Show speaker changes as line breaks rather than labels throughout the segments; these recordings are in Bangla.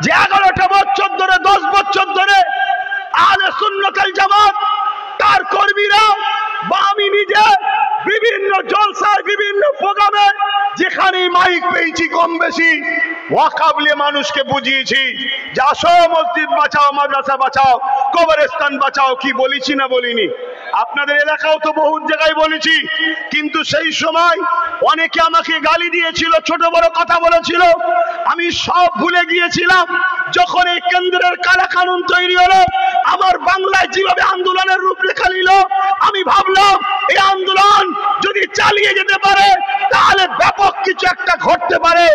যে 11টা বছর ধরে 10 বছর ধরে আহলে সুন্নাত ওয়াল জামাত তার কর্মীরা বা আমি নিজে বিভিন্ন জলসায় বিভিন্ন প্রোগ্রামে যেখানে মাইক পেয়েছি কম বেশি ওয়াকফ নিয়ে মানুষকে বুঝিয়েছি যে আসো মসজিদ বাঁচাও, মাদ্রাসা বাঁচাও, কবরস্থান বাঁচাও। কি বলেছি না বলিনি? আপনাদের এলাকাও তো বহু জায়গায় বলেছি, কিন্তু সেই সময় অনেকে আমাকে গালি দিয়েছিল, ছোট বড় কথা বলেছিল, আমি সব ভুলে গিয়েছিলাম। যখন এই কেন্দ্রের কালা কানুন তৈরি হলো, আমার বাংলায় যেভাবে আন্দোলনের রূপরেখা নিল, আমি ভাবলাম এই আন্দোলন যদি চালিয়ে যেতে পারে তাহলে ব্যাপক কিছু একটা ঘটতে পারে,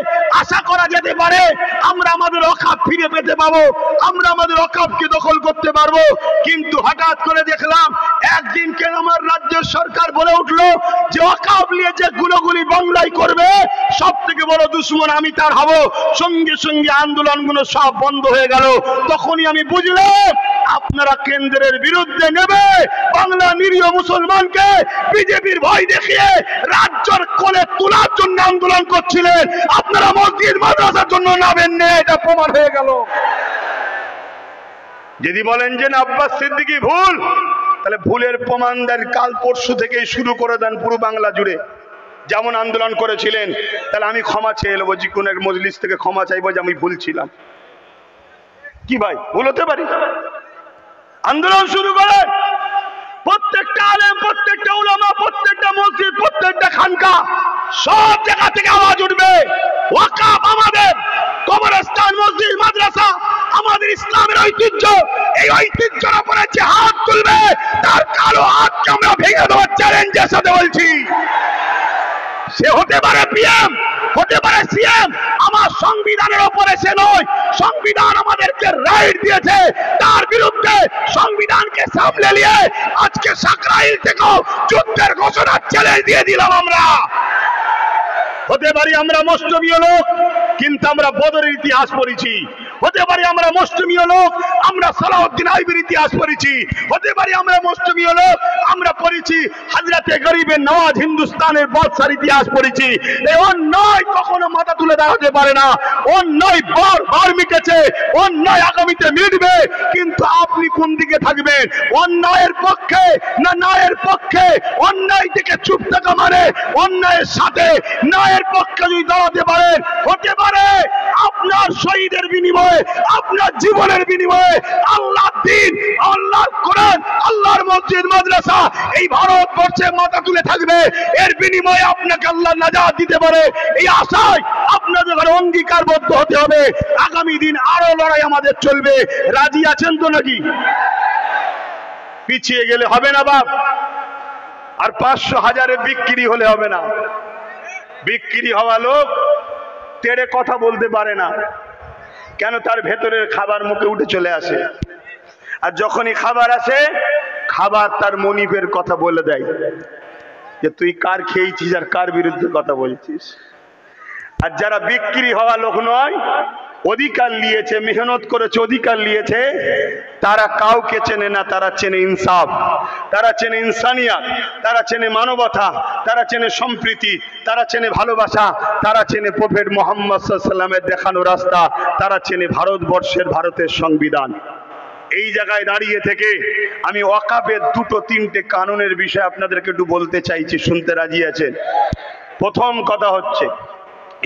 আশা করা যেতে পারে আমরা আমাদের ওয়াকফ ফিরে পেতে পাবো, আমরা আমাদের ওয়াকফকে দখল করতে পারবো। কিন্তু হঠাৎ করে দেখলাম একদিন কেন আমার রাজ্য সরকার বলে উঠলো যে ওয়াকফ নিয়ে যে গুলোগুলি বাংলায় করবে সব থেকে বড় দুশ্মন আমি তার হব। সঙ্গে সঙ্গে আন্দোলনগুলো সব বন্ধ হয়ে গেল। তখনই আমি বুঝলাম আপনারা কেন্দ্রের বিরুদ্ধে নেবে বাংলা নিরীহ মুসলমানকে বিজেপির ভয় দেখিয়ে রাজ্যের কোলে তোলার জন্য আন্দোলন করছিলেন, আপনারা মসজিদ মাদ্রাসার জন্য নামেন না, এটা প্রমাণ হয়ে গেল। যদি বলেন যে না আব্বাস সিদ্দিকী ভুল, তাহলে ভুলের প্রমাণ দেন, কাল পরশু থেকেই শুরু করে দেন পুরো বাংলা জুড়ে যেমন আন্দোলন করেছিলেন। তাহলে আমি ক্ষমা চেয়ে নেবো, যে কোনো এক মজলিস থেকে ক্ষমা চাইবো যে আমি ভুল ছিলাম। কি ভাই, ভুল হতে পারি? আন্দোলন শুরু করে প্রত্যেকটা আলেম, প্রত্যেকটা উলামা, প্রত্যেকটা মসজিদ, প্রত্যেকটা খানকা, সব জায়গা থেকে আওয়াজ উঠবে ওয়াকফ আমাদের, কবরস্থান, মসজিদ, মাদ্রাসা আমাদের ইসলামের ঐতিহ্য। এই ঐতিহ্যের উপরে যে হাত তুলবে তার কালো হাতকে আমরা ভেঙে দেওয়ার চ্যালেঞ্জের সাথে বলছি। সে হতে পারে পিএম, হতে পারে সিএম, আমার সংবিধানের উপরে সে নয়। সংবিধান আমাদেরকে রাইট দিয়েছে, তার বিরুদ্ধে সংবিধানকে সামলে নিয়ে আজকে সাকরাইল থেকেও যুদ্ধের ঘোষণা চ্যালেঞ্জ দিয়ে দিলাম আমরা। হতে পারি আমরা মুসলিমীয় লোক, কিন্তু আমরা বদরের ইতিহাস পড়েছি। হতে পারি আমরা মুসলিমীয় লোক, আমরা সালাউদ্দিন আইবির ইতিহাস পড়েছি। হতে পারি আমরা মুসলিমীয় লোক, আমরা পড়েছি হযরতে গরিবে নওয়াজ হিন্দুস্তানের বাদশার ইতিহাস পড়েছি। এই অন্যায় কখনো মাথা তুলে দাঁড়াতে পারে না। অন্যায় বারবার মিটেছে, অন্যায় আগামীতে মিটবে, কিন্তু আপনি কোন দিকে থাকবেন? অন্যায়ের পক্ষে না ন্যায়ের পক্ষে? অন্যায় থেকে চুপ থাকা মানে অন্যায়ের সাথে ন্যায়ের পক্ষে যদি দাঁড়াতে পারেন, হতে পারে আপনার শহীদের বিনিময়ে, আপনার জীবনের বিনিময়ে আল্লাহর দ্বীন, আল্লাহর কোরআন, আল্লাহর মসজিদ মাদ্রাসা এই ভারতবর্ষে মাথা তুলে থাকবে। এর বিনিময়ে আপনাকে আল্লাহ নাজাত দিতে পারে, এই আশায় আপনাদের ঘরে অঙ্গীকারবদ্ধ হতে হবে। আগামী দিন আরো লড়াই আমাদের চলবে। রাজি আছেন তো নাকি? পিছিয়ে গেলে হবে না বাপ, আর 500,000-এ বিক্রি হলে হবে না। বিক্রি হওয়া লোক তেড়ে কথা বলতে পারে না, কেন? তার ভেতরের খাবার মুখে উঠে চলে আসে, আর যখনই খাবার আসে খাবার তার মনিবের কথা বলে দেয় যে তুই কার খেয়েছিস আর কার বিরুদ্ধে কথা বলছিস। আর যারা বিক্রি হওয়া লোক নয়, অধিকার নিয়েছে, মেহনত করেছে, অধিকার নিয়েছে, তারা কাউকে চেনে না। তারা চেনে ইনসাফ, তারা চেনে ইনসানিয়াত, তারা চেনে মানবতা, তারা চেনে সম্প্রীতি, তারা চেনে ভালোবাসা, তারা চেনে প্রফেট মুহাম্মদ সাল্লাল্লাহু আলাইহি ওয়াসাল্লামের দেখানো রাস্তা, তারা চেনে ভারতবর্ষের, ভারতের সংবিধান। এই জায়গায় দাঁড়িয়ে থেকে আমি ওয়াকফের 2-3টে কানুনের বিষয়ে আপনাদেরকে একটু বলতে চাইছি, শুনতে রাজি আছেন? প্রথম কথা হচ্ছে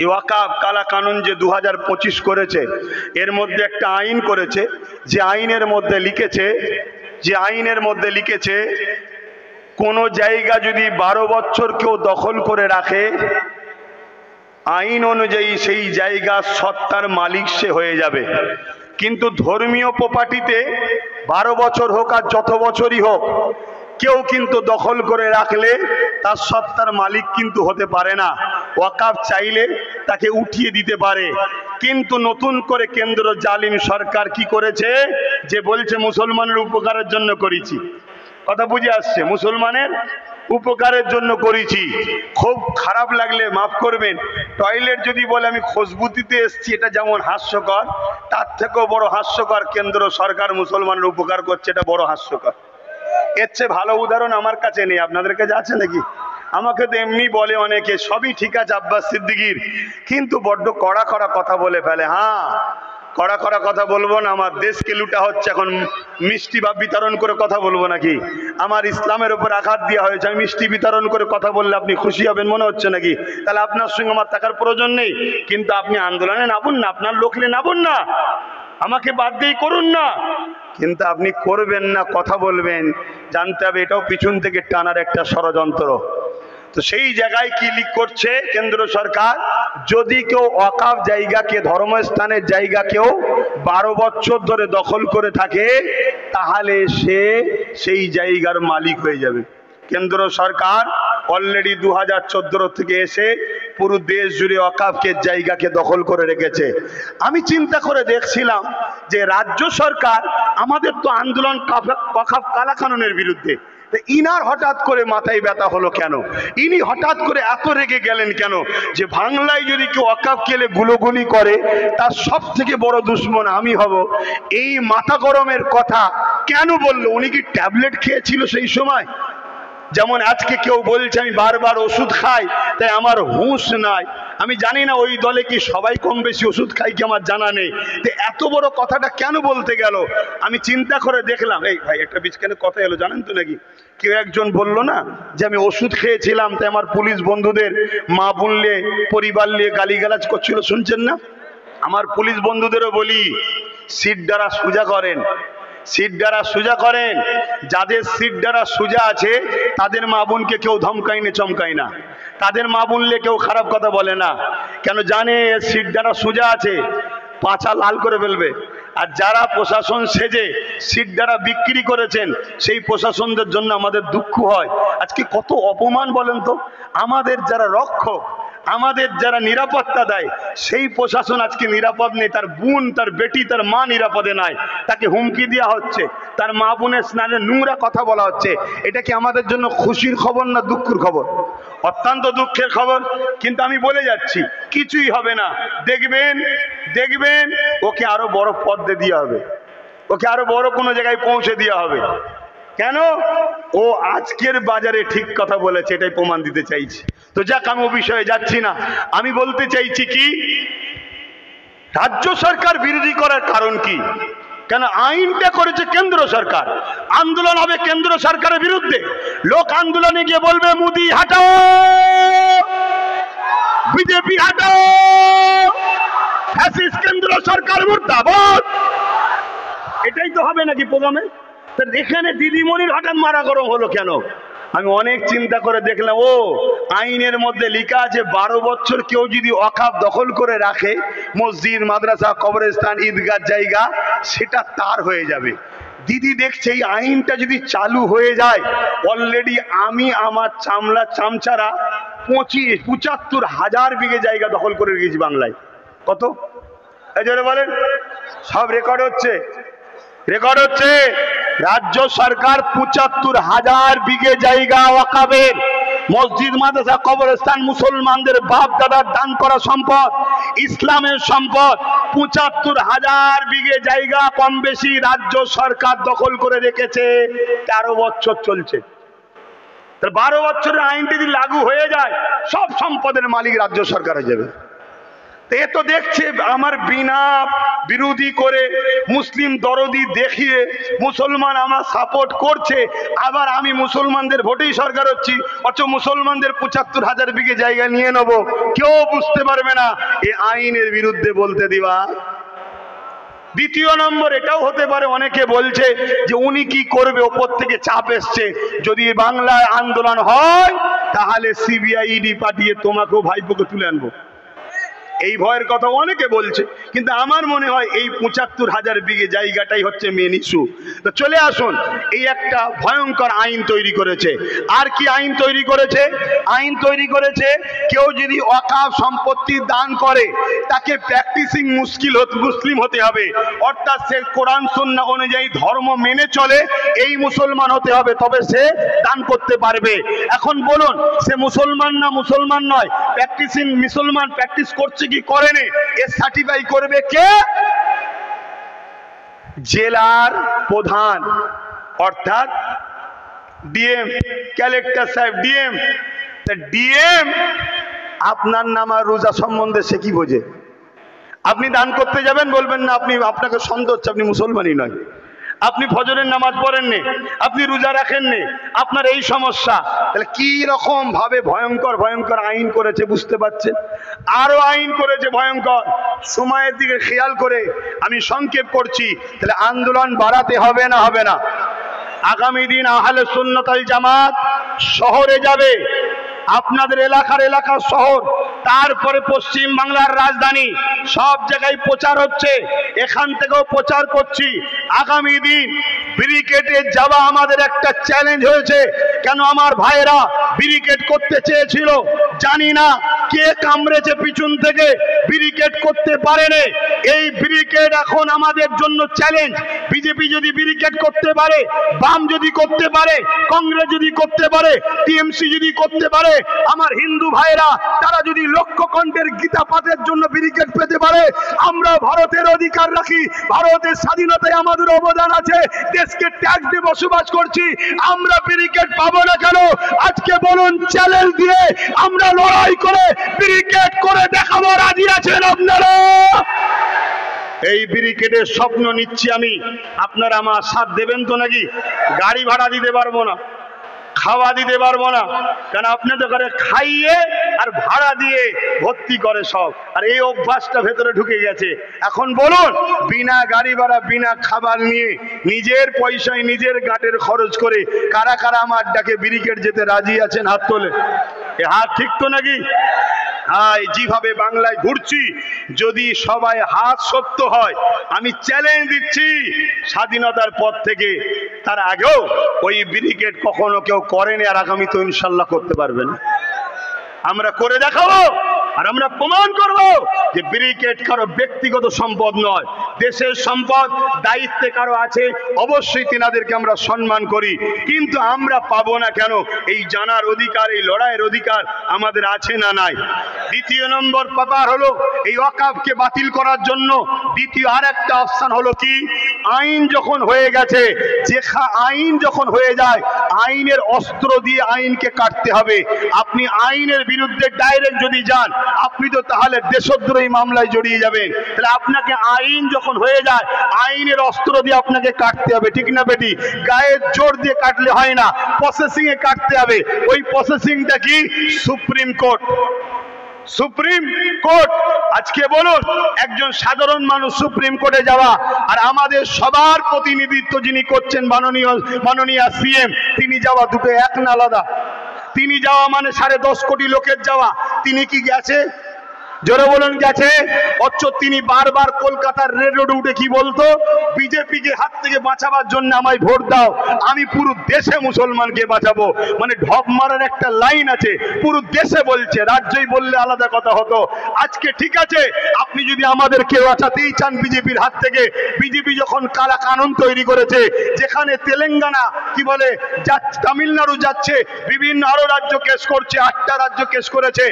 এই ওয়াকফ কালা কানুন যে 2025 করেছে, এর মধ্যে একটা আইন করেছে, যে আইনের মধ্যে লিখেছে কোন জায়গা যদি 12 বছর কেউ দখল করে রাখে, আইন অনুযায়ী সেই জায়গা সত্তার মালিক সে হয়ে যাবে। কিন্তু ধর্মীয় প্রপার্টিতে 12 বছর হোক আর যত বছরই হোক, কেউ কিন্তু দখল করে রাখলে তার সত্তার মালিক কিন্তু হতে পারে না। ওয়াকফ চাইলে তাকে উঠিয়ে দিতে পারে। কিন্তু নতুন করে কেন্দ্র জালিম সরকার কি করেছে, যে বলছে মুসলমানের উপকারের জন্য করেছি। কথা বুঝে আসছে? মুসলমানের উপকারের জন্য করেছি। খুব খারাপ লাগলে মাফ করবেন, টয়লেট যদি বলে আমি খুশবু দিতে এসেছি, এটা যেমন হাস্যকর, তার থেকেও বড় হাস্যকর কেন্দ্র সরকার মুসলমানের উপকার করছে, এটা বড় হাস্যকর। এর চেয়ে ভালো উদাহরণ আমার কাছে নেই। আপনাদের কাছে আছে নাকি? আমাকে তো এমনি বলে অনেকে, সবই ঠিক আছে আব্বাস সিদ্দিকীর, কিন্তু বড্ড কড়া কড়া কথা বলে ফেলে। হ্যাঁ, কড়া কড়া কথা বলবো না, আমার দেশকে লুটা হচ্ছে, এখন মিষ্টি বা বিতরণ করে কথা বলবো নাকি? আমার ইসলামের উপর আঘাত দেওয়া হয়েছে, আমি মিষ্টি বিতরণ করে কথা বললে আপনি খুশি হবেন মনে হচ্ছে নাকি? তাহলে আপনার সঙ্গে আমার থাকার প্রয়োজন নেই, কিন্তু আপনি আন্দোলনে নামুন না, আপনার লোকলে নামুন না, আমাকে বাদ দিয়ে করুন না, কিন্তু আপনি করবেন না, কথা বলবেন, জানতে হবে এটাও পিছন থেকে টানার একটা ষড়যন্ত্র। তো সেই জায়গায় কি লিক করছে কেন্দ্র সরকার, যদি কেউ ওয়াকাফ জায়গাকে, ধর্মস্থানের জায়গা কেউ 12 বছর ধরে দখল করে থাকে, তাহলে সে সেই জায়গার মালিক হয়ে যাবে। কেন্দ্র সরকার অলরেডি 2014 থেকে এসে পুরো দেশ জুড়ে ওয়াকাফকে জায়গাকে দখল করে রেখেছে। আমি চিন্তা করে দেখছিলাম যে রাজ্য সরকার, আমাদের তো আন্দোলন ওয়াকাফ কালাকানুনের বিরুদ্ধে, ইনার হঠাৎ করে মাথায় ব্যথা হলো কেন? ইনি হঠাৎ করে এত রেগে গেলেন কেন যে বাংলায় যদি কেউ ওয়াকাফ কেলে গুলোগুলি করে তার সব থেকে বড় দুশ্মন আমি হব? এই মাথা গরমের কথা কেন বললো? উনি কি ট্যাবলেট খেয়েছিল সেই সময়? যেমন আজকে কেউ বলছে আমি বারবার ওষুধ খাই তাই আমার হুঁশ নাই। আমি জানি না ওই দলে কি সবাই কম বেশি ওষুধ খাই কি আমার জানা নেই। তো এত বড় কথাটা কেন বলতে গেল? আমি চিন্তা করে দেখলাম, এই ভাই একটা বিচখানে কথা এলো জানেন তো নাকি? কেউ একজন বলল না যে আমি ওষুধ খেয়েছিলাম তাই আমার পুলিশ বন্ধুদের মা বোনলে পরিবার নিয়ে গালিগালাজ করছিল, শুনছেন না? আমার পুলিশ বন্ধুদেরও বলি, সিট দ্বারা সোজা করেন, সিট দ্বারা সোজা করেন। যাদের সিট দ্বারা সোজা আছে তাদের মা বোনকে কেউ ধমকাই না, চমকাই না, তাদের মা বোনলে কেউ খারাপ কথা বলে না, কেন জানে সিট দ্বারা সোজা আছে, পাছা লাল করে ফেলবে। আর যারা প্রশাসন সেজে সিট দ্বারা বিক্রি করেছেন সেই প্রশাসনদের জন্য আমাদের দুঃখ হয়। আজকে কত অপমান বলেন তো? আমাদের যারা রক্ষক, আমাদের যারা নিরাপত্তা দেয় সেই প্রশাসন আজকে নিরাপদ নেই, তার বোন, তার বেটি, তার মা নিরাপদে নাই, তাকে হুমকি দেওয়া হচ্ছে, তার মা বোনের স্নানে নোংরা কথা বলা হচ্ছে। এটা কি আমাদের জন্য খুশির খবর না দুঃখের খবর? অত্যন্ত দুঃখের খবর। কিন্তু আমি বলে যাচ্ছি কিছুই হবে না, দেখবেন দেখবেন ওকে আরো বড় পদে দেওয়া হবে, ওকে আরো বড় কোনো জায়গায় পৌঁছে দেওয়া হবে। কেন? ও আজকের বাজারে ঠিক কথা বলেছে, এটাই প্রমাণ দিতে চাইছি। তো যাক, আমি ও বিষয়ে যাচ্ছি না। আমি বলতে চাইছি কি, রাজ্য সরকার বিরোধী করার কারণ কি? কেন আইনটা করেছে কেন্দ্র সরকার, আন্দোলন হবে কেন্দ্র সরকারের বিরুদ্ধে। লোক আন্দোলনে গিয়ে বলবে মোদি হাটাও, বিজেপি হাটাও, ফ্যাসিস্ট কেন্দ্র সরকার মুর্দাবাদ। এটাই তো হবে নাকি প্রোগ্রামে? এখানে দিদিমণির হঠাৎ মারা গরম হলো কেন? আমি অনেক চিন্তা করে দেখলাম, ও আইনের মধ্যে লেখা আছে 12 বছর কেউ যদি ওয়াকাফ দখল করে রাখে, মসজিদ, মাদ্রাসা, কবরস্থান, ঈদগাহ জায়গা, সেটা তার হয়ে যাবে। দিদি দেখছে এই আইনটা যদি চালু হয়ে যায়, অলরেডি আমি আমার চামচারা 75,000 বিঘে জায়গা দখল করে রেখেছি বাংলায়। কত? এই জন্য বলেন, সব রেকর্ড হচ্ছে, রেকর্ড হচ্ছে। রাজ্য সরকার 75,000 বিঘে জায়গা ওয়াকাফের, মসজিদ, মাদ্রাসা, কবরস্থান, মুসলমানদের বাপ দাদার দান করা সম্পদ, ইসলামের সম্পদ, 75,000 বিঘে জায়গা কম বেশি রাজ্য সরকার দখল করে রেখেছে। 13 বছর চলছে। 12 বছরের আইনটি যদি লাগু হয়ে যায়, সব সম্পদের মালিক রাজ্য সরকার হয়ে যাবে। এ তো দেখছে আমার বিনা বিরোধী করে, মুসলিম দরদি দেখিয়ে মুসলমান আমার সাপোর্ট করছে, আবার আমি মুসলমানদের ভোটেই সরকার হচ্ছি, অথচ মুসলমানদের 75,000 বিঘে জায়গা নিয়ে নেব, কেউ বুঝতে পারবে না। এ আইনের বিরুদ্ধে বলতে দিবা। দ্বিতীয় নম্বর, এটাও হতে পারে অনেকে বলছে যে উনি কি করবে, ওপর থেকে চাপ এসছে, যদি বাংলায় আন্দোলন হয় তাহলে সিবিআই, ইডি পাঠিয়ে তোমাকেও ভাইপোকে তুলে আনবো। এই ভয়ের কথা অনেকে বলছে, কিন্তু আমার মনে হয় এই 75,000 বিঘে জায়গাটাই হচ্ছে মেন ইস্যু। তো চলে আসুন, এই একটা ভয়ঙ্কর আইন তৈরি করেছে। আর কি আইন তৈরি করেছে? আইন তৈরি করেছে কেউ যদি ওয়াকাফ সম্পত্তি দান করে তাকে প্র্যাকটিসিং মুসলিম হতে হবে, অর্থাৎ সে কোরআন সুন্নাহ অনুযায়ী ধর্ম মেনে চলে, এই মুসলমান হতে হবে, তবে সে দান করতে পারবে। এখন বলুন, সে মুসলমান না মুসলমান নয়? প্র্যাকটিসিং মুসলমান প্র্যাকটিস করছে কি করেনি, এর সার্টিফাই করবে কে? জেলার প্রধান, অর্থাৎ ডিএম, কালেক্টর সাহেব, ডিএম। ডিএম আপনার নামা রোজা সম্বন্ধে সে কি বোঝে? আপনি দান করতে যাবেন, বলবেন না আপনি, আপনাকে সন্দেহ হচ্ছে আপনি মুসলমানই নয়, আপনি ফজরের নামাজ পড়েননি, আপনি রোজা রাখেননি, আপনার এই সমস্যা। তাহলে কি রকম ভাবে ভয়ঙ্কর ভয়ঙ্কর আইন করেছে বুঝতে পারছেন? আরো আইন করেছে ভয়ঙ্কর। সময়ের দিকে খেয়াল করে আমি সংক্ষেপ করছি। তাহলে আন্দোলন বাড়াতে হবে না হবে না? আগামী দিন আহলে সুন্নাত ওয়াল জামাত শহরে যাবে, আপনাদের এলাকার শহর, তারপরে পশ্চিম বাংলার রাজধানী, সব জায়গায় প্রচার হচ্ছে, এখান থেকেও প্রচার করছি। আগামী দিন ব্যারিকেডে যাওয়া আমাদের একটা চ্যালেঞ্জ হয়েছে। কেন আমার ভাইয়েরা ব্যারিকেড করতে চেয়েছিল, জানি না কে কামড়েছে পিছন থেকে, ব্যারিকেড করতে পারেনি। এই ব্যারিকেড এখন আমাদের জন্য চ্যালেঞ্জ। বিজেপি যদি ব্যারিকেড করতে পারে, বাম যদি করতে পারে, কংগ্রেস যদি করতে পারে, টিএমসি যদি করতে পারে, আমার হিন্দু ভাইরা তারা যদি লক্ষ কণ্ঠের গীতা পাঠের জন্য ব্যারিকেড পেতে পারে, আমরা ভারতের অধিকার রাখি, ভারতের স্বাধীনতায় আমাদের অবদান আছে, দেশকে ট্যাক্স দিয়ে বসবাস করছি, আমরা ব্যারিকেড পাবো না কেন? আজকে বলুন, চ্যালেঞ্জ দিয়ে আমরা লড়াই করে ব্যারিকেড করে দেখাবো, রাজি আছেন আপনারা? এই ব্যারিকেডের স্বপ্ন নিচ্ছি আমি, আপনারা আমার সাথ দেবেন তো নাকি? গাড়ি ভাড়া দিতে পারবো না, খাওয়া দিতে পারবো না, কারণ আপনাদের ঘরে খাইয়ে আর ভাড়া দিয়ে ভর্তি করে সব, আর এই অভ্যাসটা ভেতরে ঢুকে গেছে। এখন বলুন, বিনা গাড়ি ভাড়া বিনা খাবার নিয়ে নিজের পয়সায় নিজের গাটের খরচ করে কারা কারা আমার ডাকে ব্যারিকেড যেতে রাজি আছেন? হাত তোলে। এ হাত ঠিক তো নাকি? হ্যাঁ, যেভাবে বাংলায় ঘুরছি, যদি সবাই হাত সত্য হয়, আমি চ্যালেঞ্জ দিচ্ছি, স্বাধীনতার পর থেকে তার আগেও ওই ব্যারিকেড কখনো কেউ করেনি, আর আগামী তো ইনশাল্লাহ করতে পারবে না। আমরা করে দেখাবো, আর আমরা প্রমাণ করব যে ব্যারিকেড কারো ব্যক্তিগত সম্পদ নয়, দেশের সম্পদ, দায়িত্বে কারো আছে, অবশ্যই তেনাদেরকে আমরা সম্মান করি, কিন্তু আমরা পাবো না কেন? এই জানার অধিকার, এই লড়াইয়ের অধিকার আমাদের আছে না নাই? দ্বিতীয় নম্বর ব্যাপার হলো এই ওয়াকফকে বাতিল করার জন্য দ্বিতীয় আর একটা অপশন হলো কি, আইন যখন হয়ে গেছে, যে আইন যখন হয়ে যায়, আইনের অস্ত্র দিয়ে আইনকে কাটতে হবে। আপনি আইনের বিরুদ্ধে ডাইরেক্ট যদি যান, আপনি তো তাহলে দেশদ্রোহী মামলায় জড়িয়ে যাবেন। তাহলে আপনাকে আইন যখন হয়ে যায়, আইনের অস্ত্র দিয়ে আপনাকে কাটতে হবে, ঠিক না বেটি? গায়ের জোর দিয়ে কাটলে হয় না, প্রসেসিং এ কাটতে হবে। ওই প্রসেসিংটা কি? Supreme court. Supreme court. আজকে বলুন, একজন সাধারণ মানুষ সুপ্রিম কোর্টে যাওয়া, আর আমাদের সবার প্রতিনিধিত্ব যিনি করছেন মাননীয় সিএম, তিনি যাওয়া দুটো এক না আলাদা? তিনি যাওয়া মানে 10.5 কোটি লোকের যাওয়া, তিনি কি গেছে? জোরে বলুন, গেছে? অথচ তিনি বারবার কলকাতার রেড রোডে উঠে কি বলতো? বিজেপিকে হাত থেকে বাঁচাবার জন্য আমায় ভোট দাও, আমি পুরো দেশে মুসলমানকে বাঁচাবো। মানে ঢপ মারার একটা লাইন আছে, পুরো দেশে বলছে, রাজ্যই বললে আলাদা কথা হতো। আজকে ঠিক আছে, আপনি যদি আমাদেরকে বাঁচাতেই চান বিজেপির হাত থেকে, বিজেপি যখন কালা কানুন তৈরি করেছে, যেখানে তেলেঙ্গানা কি বলে তামিলনাড়ু যাচ্ছে, বিভিন্ন আরো রাজ্য কেস করছে, 8টা রাজ্য কেস করেছে,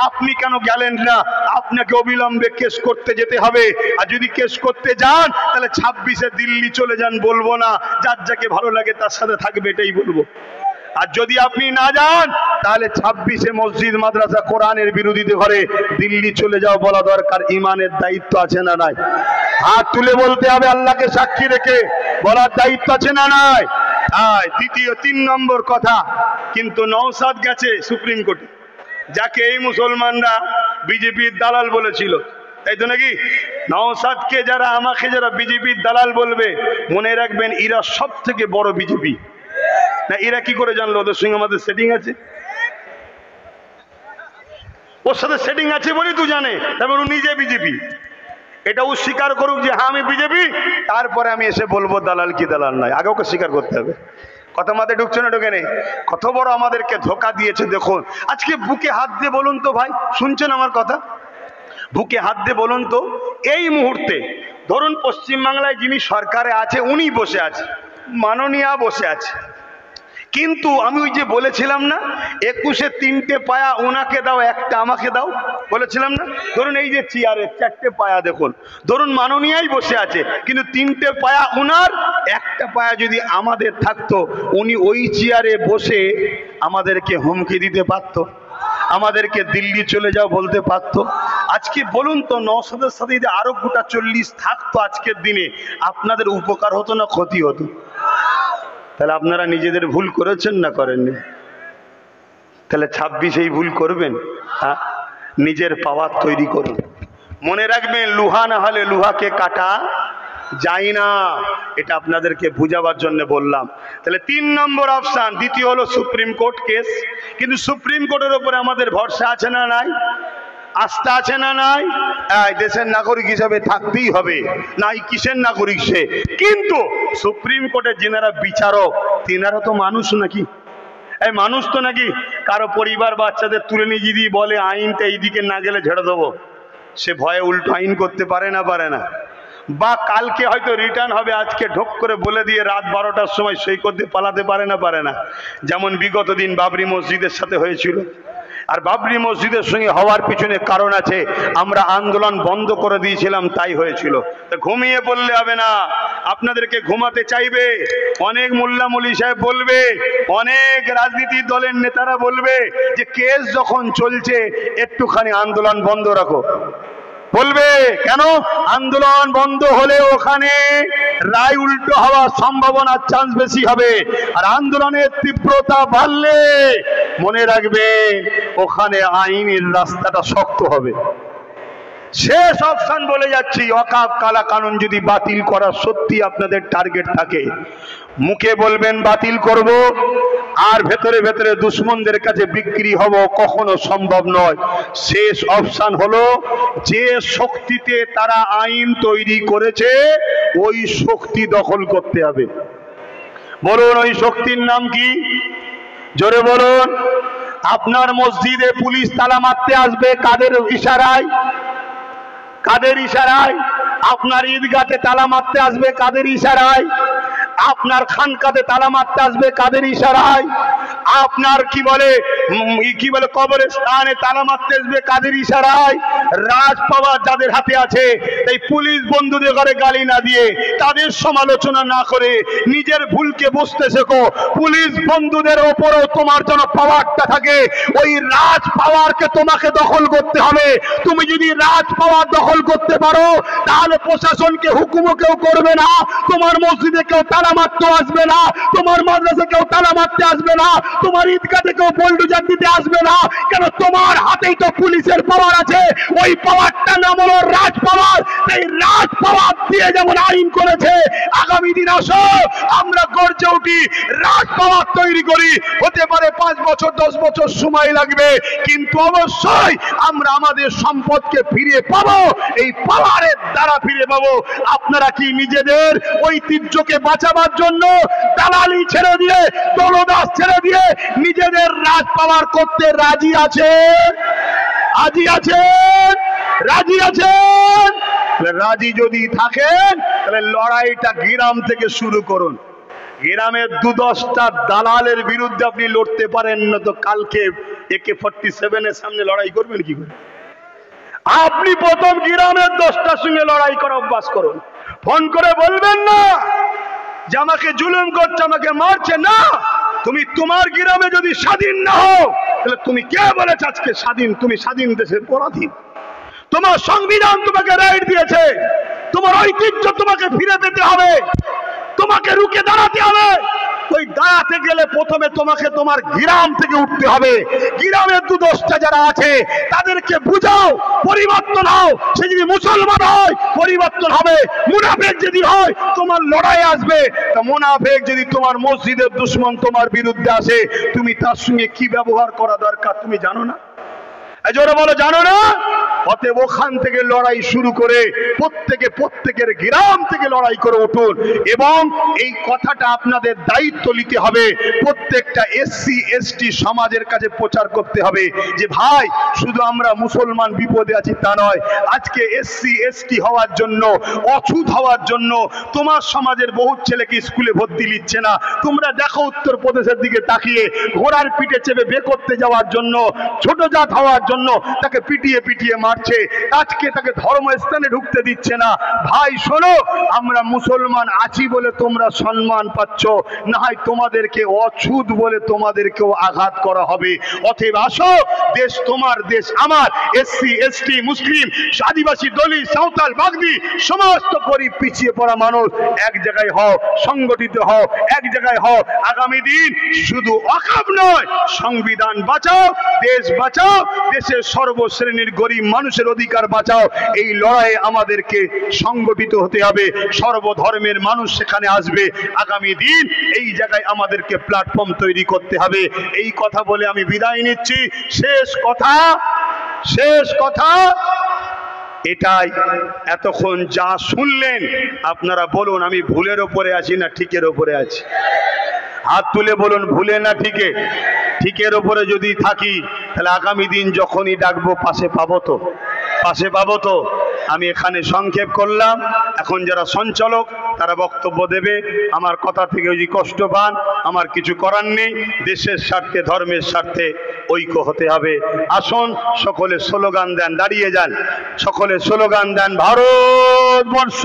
আপনি কেন গেলেন না? আপনাকে অবিলম্বে কেস করতে যেতে হবে। আর যদি কেস করতে যান, তাহলে 26-এ দিল্লি চলে যান, বলবো না, যার যাকে ভালো লাগে তার সাথে থাকবে, এটাই বলবো। আর যদি আপনি না যান, তাহলে 26-এ মসজিদ মাদ্রাসা কোরআনের বিরোধীতে ঘরে দিল্লি চলে যাও বলা দরকার। ইমানের দায়িত্ব আছে না নাই? হাত তুলে বলতে হবে, আল্লাহকে সাক্ষী রেখে বলার দায়িত্ব আছে না নাই? দ্বিতীয় 3 নম্বর কথা, কিন্তু নওশাদ গেছে সুপ্রিম কোর্টে, যাকে এই মুসলমানরা বিজেপির দালাল বলেছিল, তাই তো নাকি? নওশাদকে যারা, আমাকে যারা বিজেপির দালাল বলবে, মনে রাখবেন এরা সব থেকে বড় বিজেপি। না, এরা কি করে জানলো ওদের সঙ্গে আমাদের সেটিং আছে? ওর সাথে সেটিং আছে বলেই তো জানে, তারপর ও নিজে বিজেপি। এটা ও স্বীকার করুক যে হ্যাঁ আমি বিজেপি, তারপরে আমি এসে বলবো দালাল কি দালাল নয়, আগে ওকে স্বীকার করতে হবে। কথা মাথায় ঢুকছে না? ঢোকে নেই? কত বড় আমাদেরকে ধোকা দিয়েছে দেখুন। আজকে বুকে হাত দিয়ে বলুন তো ভাই, শুনছেন আমার কথা? বুকে হাত দিয়ে বলুন তো, এই মুহূর্তে ধরুন পশ্চিমবাংলায় যিনি সরকারে আছে উনি বসে আছে, মাননীয়া বসে আছে, কিন্তু আমি ওই যে বলেছিলাম না 21-এ 3টে পায়া ওনাকে দাও, একটা আমাকে দাও, বলেছিলাম না? ধরুন এই যে চেয়ারে 4টে পায়া দেখুন, ধরুন মাননীয়াই বসে আছে, কিন্তু 3টে পায়া ওনার, একটা পায়া যদি আমাদের থাকতো, উনি ওই চেয়ারে বসে আমাদেরকে হুমকি দিতে পারতো, আমাদেরকে দিল্লি চলে যাও বলতে পারতো, আজকে বলুন তো, নওশাদের সাথে যদি আরো গোটা 40 থাকতো আজকের দিনে, আপনাদের উপকার হতো না ক্ষতি হতো? তাহলে আপনারা নিজেদের ভুল করেছেন না করেননি? তাহলে 26 ভুল করবেন? হ্যাঁ, নিজের পাওয়ার তৈরি করুন। মনে রাখবেন, লোহা না হলে লোহাকে কাটা যায় না। এটা আপনাদেরকে বুঝাবার জন্য বললাম। তাহলে 3 নম্বর অপশন। দ্বিতীয় হলো সুপ্রিম কোর্ট কেস। কিন্তু সুপ্রিম কোর্টের উপরে আমাদের ভরসা আছে না নাই? আস্থা আছে না নাই? দেশের নাগরিক হিসাবে থাকতেই হবে। নাই কিসের নাগরিক সে? কিন্তু সুপ্রিম কোর্টের যিনারা বিচারক, তিনারা তো মানুষ নাকি? এই মানুষ তো নাকি? কারো পরিবার বাচ্চাদের তুলে নিয়ে যদি বলে আইনটা এইদিকে না গেলে ঝেড়ে দেবো, সে ভয়ে উল্টো আইন করতে পারে না? পারে না? বা কালকে হয়তো রিটার্ন হবে, আজকে ঢোক করে বলে দিয়ে রাত 12টার সময় সই করতে পালাতে পারে না? পারে না? যেমন বিগত দিন বাবরি মসজিদের সাথে হয়েছিল। আর বাবরি মসজিদের সঙ্গে হওয়ার পিছনে কারণ আছে, আমরা আন্দোলন বন্ধ করে দিয়েছিলাম, তাই হয়েছিল। তা ঘুমিয়ে পড়লে হবে না, আপনাদেরকে ঘুমাতে চাইবে। অনেক মোল্লা মৌলী সাহেব বলবে, অনেক রাজনীতির দলের নেতারা বলবে যে কেস যখন চলছে একটুখানি আন্দোলন বন্ধ রাখো। বলবে কেন? আন্দোলন বন্ধ হলে ওখানে রায় উল্টো হওয়ার সম্ভাবনার চান্স বেশি হবে, আর আন্দোলনের তীব্রতা বাড়লে মনে রাখবে ওখানে আইনের রাস্তাটা শক্ত হবে। শেষ অপশন বলে যাচ্ছি, ওয়াকফ কালা কানুন যদি বাতিল করার সত্যি আপনাদের টার্গেট থাকে, মুখে বলবেন বাতিল করব, আর ভেতরে ভেতরে দুশ্মনদের কাছে বিক্রি হব, কখনো সম্ভব নয়। শেষ অপশন হলো, যে শক্তিতে তারা আইন তৈরি করেছে ওই শক্তি দখল করতে হবে। বলুন ওই শক্তির নাম কি? জোরে বলুন। আপনার মসজিদে পুলিশ তালা মারতে আসবে কাদের ইশারায়? কাদের ইশারায়? আপনার ঈদগাতে তালা মারতে আসবে কাদের ইশারায়? আপনার খানকাতে তালা মারতে আসবে কাদের ইশারায়? আপনার কি বলে কবরস্থানে তালা মারতে আসবে কাদের ইশারায়? রাজ পাওয়ার যাদের হাতে আছে, এই পুলিশ বন্ধুদের ঘরে গালি না দিয়ে, তাদের সমালোচনা না করে নিজের ভুলকে বুঝতে শেখো। পুলিশ বন্ধুদের ওপরেও তোমার যেন পাওয়ারটা থাকে, ওই রাজ পাওয়ারকে তোমাকে দখল করতে হবে। তুমি যদি রাজ পাওয়ার দখল করতে পারো, তাহলে প্রশাসনকে হুকুমও কেউ করবে না, তোমার মসজিদে কেউ তালা মারতে আসবে না, তোমার মাদ্রাসা কেউ তালা মারতে আসবে না, তোমার ঈদগাতে কেউ বুলডোজার দিতে আসবে না। কেন? তোমার হাতেই তো পুলিশের পাওয়ার আছে। ওই পাওয়ারটা নাম হলো রাজ পাওয়ার। এই রাজ পাওয়ার দিয়ে যেমন আইন করেছে, আগামী দিন আসো আমরা গর্জে উঠি, রাজ পাওয়ার তৈরি করি। হতে পারে 5 বছর 10 বছর সময় লাগবে, কিন্তু অবশ্যই আমরা আমাদের সম্পদকে ফিরে পাবো। এই পাওয়ারের দ্বারা ফিরে পাবো। আপনারা কি নিজেদের ঐতিহ্যকে বাঁচাবার জন্য দালালি ছেড়ে দিয়ে, দলদাস ছেড়ে দিয়ে নিজেদের রাজ পাওয়ার করতে রাজি আছেন? রাজি আছেন? রাজি আছেন? রাজি যদি থাকেন তাহলে লড়াইটা গ্রাম থেকে শুরু করুন। গ্রামের 2-10টা দালালের বিরুদ্ধে আপনি লড়তে পারেন না, তো কালকে AK-47 এর সামনে লড়াই করবেন কি করে? আপনি প্রথম গ্রামের 10টার সঙ্গে লড়াই করা অভ্যাস করুন। ফোন করে বলবেন না যে আমাকে জুলুম করছে, আমাকে মারছে। না, তুমি তোমার গ্রামে যদি স্বাধীন না হও, তাহলে তুমি কে বলেছ আজকে স্বাধীন? তুমি স্বাধীন দেশের পরাধীন। তোমার সংবিধান তোমাকে রাইট দিয়েছে, তোমার ঐতিহ্য তোমাকে ফিরে পেতে হবে, তোমাকে রুখে দাঁড়াতে হবে। ওই দাঁড়াতে গেলে প্রথমে তোমাকে তোমার গ্রাম থেকে উঠতে হবে। গ্রামের 2-10টা যারা আছে তাদেরকে বুঝাও, পরিবর্তন হও। সে যদি মুসলমান হয় পরিবর্তন হবে, মুনাফেক যদি হয় তোমার লড়াই আসবে। তা মুনাফেক যদি তোমার মসজিদের দুশমন তোমার বিরুদ্ধে আসে, তুমি তার সঙ্গে কি ব্যবহার করা দরকার তুমি জানো না? জোরে বলো, জানো না? অতএব ওখান থেকে লড়াই শুরু করে প্রত্যেকের গ্রাম থেকে লড়াই করে উঠুন। এবং এই কথাটা আপনাদের দায়িত্ব নিতে হবে, প্রত্যেকটা SC/ST সমাজের কাছে প্রচার করতে হবে যে ভাই, শুধু আমরা মুসলমান বিপদে আছি তা নয়। আজকে SC/ST হওয়ার জন্য, অছুত হওয়ার জন্য তোমার সমাজের বহু ছেলেকে স্কুলে ভর্তি নিচ্ছে না। তোমরা দেখো উত্তরপ্রদেশের দিকে তাকিয়ে, ঘোড়ার পিঠে চেপে বে করতে যাওয়ার জন্য, ছোট জাত হওয়ার জন্য জন্য তাকে পিটিয়ে পিটিয়ে মারছে, আজকে তাকে ধর্মস্থানে ঢুকতে দিচ্ছে না। ভাই শোনো, আমরা মুসলমান আছি বলে তোমরা সম্মান পাচ্ছ, না হয় তোমাদেরকে অছুত বলে তোমাদেরকেও আঘাত করা হবে। অতএব আসো, দেশ তোমার, দেশ আমার, এসসি এসটি মুসলিম আদিবাসী দলিত সাঁওতাল বাগদি সমস্ত গরিব পিছিয়ে পড়া মানুষ এক জায়গায় হও, সংগঠিত হও, এক জায়গায় হও। আগামী দিন শুধু ওয়াকফ নয়, সংবিধান বাঁচাও, দেশ বাঁচাও, দেশের সর্বশ্রেণীর গরিব মানুষের অধিকার বাঁচাও। এই লড়াইয়ে আমাদেরকে সংগঠিত হতে হবে, সর্বধর্মের মানুষ সেখানে আসবে। আগামী দিন এই জায়গায় আমাদেরকে প্ল্যাটফর্ম তৈরি করতে হবে। এই কথা বলে আমি বিদায় নিচ্ছি। শেষ কথা এটাই। এতক্ষণ যা শুনলেন আপনারা বলুন, আমি ভুলের ওপরে আছি না ঠিকের ওপরে আছি? হাত তুলে বলুন, ভুলে না ঠিকে? ঠিকের ওপরে যদি থাকি তাহলে আগামী দিন যখনই ডাকবো পাশে পাবো তো। আমি এখানে সংক্ষেপ করলাম। এখন যারা সঞ্চালক তারা বক্তব্য দেবে। আমার কথা থেকে যদি কষ্ট পান আমার কিছু করার নেই। দেশের স্বার্থে, ধর্মের স্বার্থে ঐক্য হতে হবে। আসুন সকলে স্লোগান দেন, দাঁড়িয়ে যান, সকলে স্লোগান দেন, ভারতবর্ষ,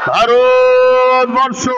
ভারতবর্ষ।